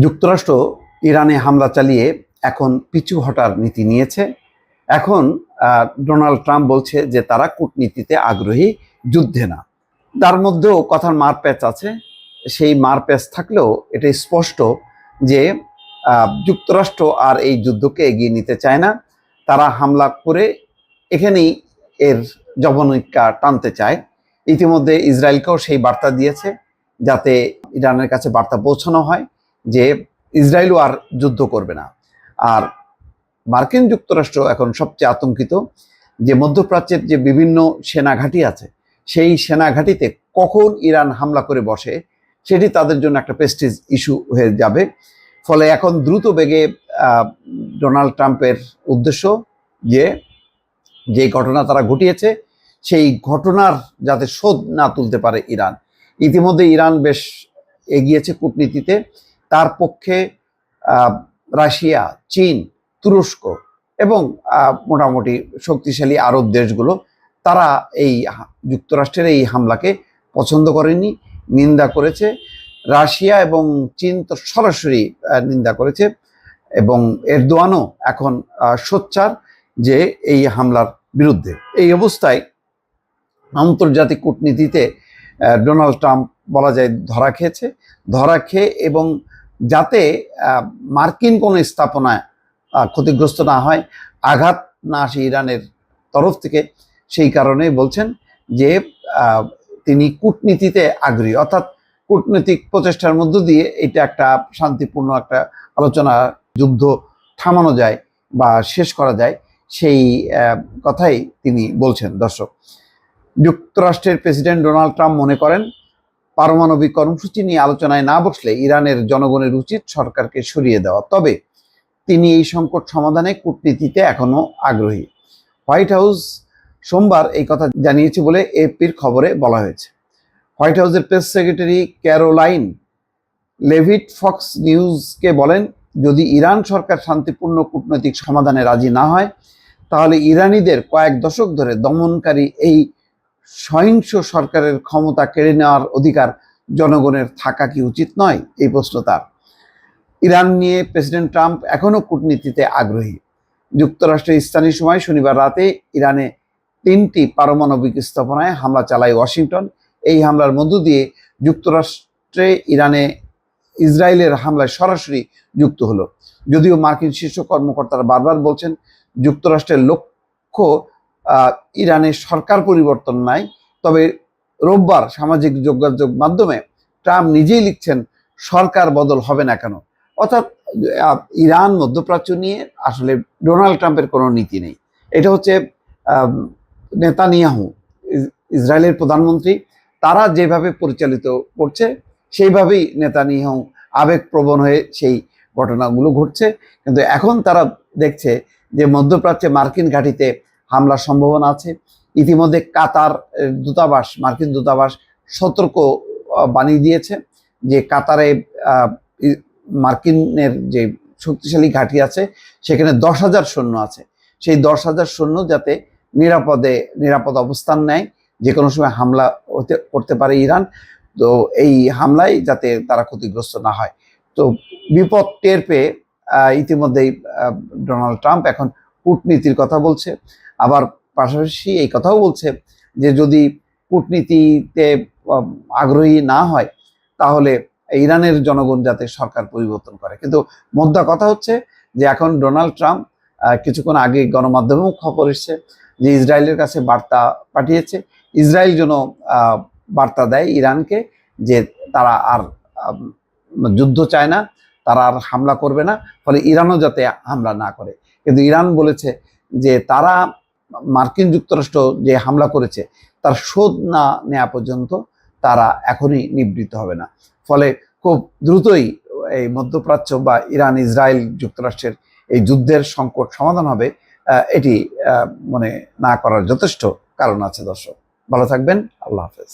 যুক্তরাষ্ট্র ইরানে হামলা চালিয়ে এখন পিছু হটার নীতি নিয়েছে। এখন ডোনাল্ড ট্রাম্প বলছে যে তারা কূটনীতিতে আগ্রহী, যুদ্ধে না। তার মধ্যেও কথার মারপ্যাচ আছে। সেই মারপ্যাচ থাকলেও এটা স্পষ্ট যে যুক্তরাষ্ট্র আর এই যুদ্ধকে এগিয়ে নিতে চায় না। তারা হামলা করে এখানেই এর জবনিকা টানতে চায়। ইতিমধ্যে ইসরায়েলকেও সেই বার্তা দিয়েছে, যাতে ইরানের কাছে বার্তা পৌঁছানো হয় যে ইসরায়েলও আর যুদ্ধ করবে না। আর মার্কিন যুক্তরাষ্ট্র এখন সবচেয়ে আতঙ্কিত যে মধ্যপ্রাচ্যের যে বিভিন্ন সেনাঘাঁটি আছে, সেই সেনাঘাঁটিতে কখন ইরান হামলা করে বসে সেটি তাদের জন্য একটা প্রেস্টিজ ইস্যু হয়ে যাবে। ফলে এখন দ্রুত বেগে ডোনাল্ড ট্রাম্পের উদ্দেশ্য যে ঘটনা তারা ঘটিয়েছে সেই ঘটনার যাতে শোধ না তুলতে পারে ইরান। ইতিমধ্যে ইরান বেশ এগিয়েছে কূটনীতিতে। তার পক্ষে রাশিয়া, চীন, তুরস্ক এবং মোটামুটি শক্তিশালী আরব দেশগুলো তারা এই যুক্তরাষ্ট্রের এই হামলাকে পছন্দ করেনি, নিন্দা করেছে। রাশিয়া এবং চীন তো সরাসরি নিন্দা করেছে এবং এরদোয়ানও এখন সোচ্চার যে এই হামলার বিরুদ্ধে। এই অবস্থায় আন্তর্জাতিক কূটনীতিতে ডোনাল্ড ট্রাম্প বলা যায় ধরা খেয়ে এবং যাতে মার্কিন কোনো স্থাপনায় ক্ষতিগ্রস্ত না হয়, আঘাত না আসে ইরানের তরফ থেকে, সেই কারণেই বলছেন যে তিনি কূটনীতিতে আগ্রহী, অর্থাৎ কূটনৈতিক প্রচেষ্টার মধ্য দিয়ে এটা একটা শান্তিপূর্ণ একটা আলোচনা, যুদ্ধ থামানো যায় বা শেষ করা যায়, সেই কথাই তিনি বলছেন। দর্শক, যুক্তরাষ্ট্রের প্রেসিডেন্ট ডোনাল্ড ট্রাম্প মনে করেন পারমাণবিক কর্মসূচি নিয়ে আলোচনায় না বসলে ইরানের জনগণের উচিত সরকারকে সরিয়ে দেওয়া। তবে তিনি এই সংকট সমাধানে কূটনীতিতে এখনো আগ্রহী। হোয়াইট হাউস সোমবার এই কথা জানিয়েছে বলে এপির খবরে বলা হয়েছে। হোয়াইট হাউসের press secretary Caroline Leavitt Fox নিউজকে বলেন, যদি ইরান সরকার শান্তিপূর্ণ কূটনৈতিক সমাধানে রাজি না হয়, তাহলে ইরানিদের কয়েক দশক ধরে দমনকারী এই সহিংস সরকারের ক্ষমতা কেড়ে নেওয়ার অধিকার জনগণের থাকা কি উচিত নয়? এই প্রশ্ন তার। ইরান নিয়ে প্রেসিডেন্ট ট্রাম্প এখনও কূটনীতিতে আগ্রহী। যুক্তরাষ্ট্রের স্থানীয় সময় শনিবার রাতে ইরানে 3টি পারমাণবিক স্থাপনায় হামলা চালায় ওয়াশিংটন। এই হামলার মধ্য দিয়ে যুক্তরাষ্ট্রে ইসরায়েলের হামলায় সরাসরি যুক্ত হলো। যদিও মার্কিন শীর্ষ কর্মকর্তারা বারবার বলছেন যুক্তরাষ্ট্রের লক্ষ্য ইরানের সরকার পরিবর্তন নাই। তবে রোববার সামাজিক যোগাযোগ মাধ্যমে ট্রাম্প নিজেই লিখছেন সরকার বদল হবে না কেন। অর্থাৎ ইরান মধ্যপ্রাচ্য নিয়ে আসলে ডোনাল্ড ট্রাম্পের কোনো নীতি নেই। এটা হচ্ছে নেতানিয়াহু, ইসরায়েলের প্রধানমন্ত্রী, তারা যেভাবে পরিচালিত করছে সেইভাবেই নেতানিয়াহু আবেগপ্রবণ হয়ে সেই ঘটনাগুলো ঘটছে। কিন্তু এখন তারা দেখছে যে মধ্যপ্রাচ্যে মার্কিন ঘাঁটিতে হামলার সম্ভাবনা আছে। ইতিমধ্যে কাতার দূতাবাস, মার্কিন দূতাবাস সতর্ক বানিয়ে দিয়েছে যে কাতারে মার্কিনের যে শক্তিশালী ঘাঁটি আছে সেখানে 10,000 সৈন্য আছে। সেই 10,000 সৈন্য যাতে নিরাপদ অবস্থান নেয়, যে কোনো সময় হামলা করতে পারে ইরান। তো এই হামলায় যাতে তারা ক্ষতিগ্রস্ত না হয়। তো বিপদ টের পেয়ে ইতিমধ্যেই ডোনাল্ড ট্রাম্প এখন কূটনীতির কথা বলছে। আবার পাশাপাশি এই কথাও বলছে যে যদি কূটনীতিতে আগ্রহী না হয় তাহলে ইরানের জনগণ যাতে সরকার পরিবর্তন করে। কিন্তু মোদ্দা কথা হচ্ছে যে এখন ডোনাল্ড ট্রাম্প কিছুক্ষণ আগে গণমাধ্যমেও খবর এসছে যে ইসরায়েলের কাছে বার্তা পাঠিয়েছে, ইসরায়েল যেন বার্তা দেয় ইরানকে যে তারা আর যুদ্ধ চায় না, তারা আর হামলা করবে না, ফলে ইরানও যাতে হামলা না করে। কিন্তু ইরান বলেছে যে তারা মার্কিন যুক্তরাষ্ট্র যে হামলা করেছে তার শোধ না নেওয়া পর্যন্ত তারা এখনই নিবৃত্ত হবে না। ফলে খুব দ্রুতই এই মধ্যপ্রাচ্য বা ইরান ইসরায়েল যুক্তরাষ্ট্রের এই যুদ্ধের সংকট সমাধান হবে, এটি মনে না করার যথেষ্ট কারণ আছে। দর্শক, ভালো থাকবেন। আল্লাহ হাফেজ।